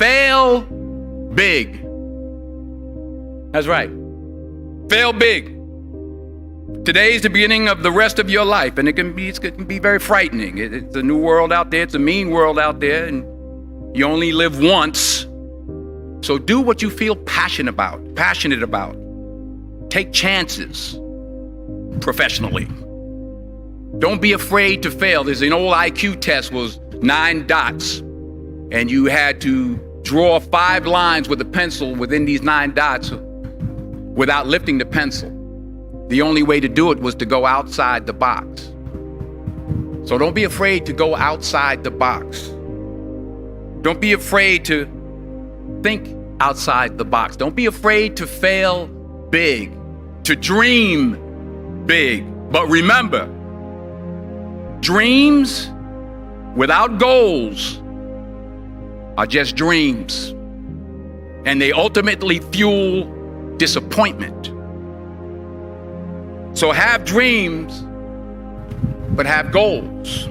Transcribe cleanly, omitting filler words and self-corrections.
Fail big. That's right. Fail big. Today is the beginning of the rest of your life, and it can be very frightening. It's a new world out there. It's a mean world out there, and you only live once. So do what you feel passionate about. Take chances professionally. Don't be afraid to fail. There's an old IQ test, was 9 dots, and you had to draw 5 lines with a pencil within these 9 dots without lifting the pencil. The only way to do it was to go outside the box. So don't be afraid to go outside the box. Don't be afraid to think outside the box. Don't be afraid to fail big, to dream big. But remember, dreams without goals are just dreams, and they ultimately fuel disappointment. So have dreams, but have goals.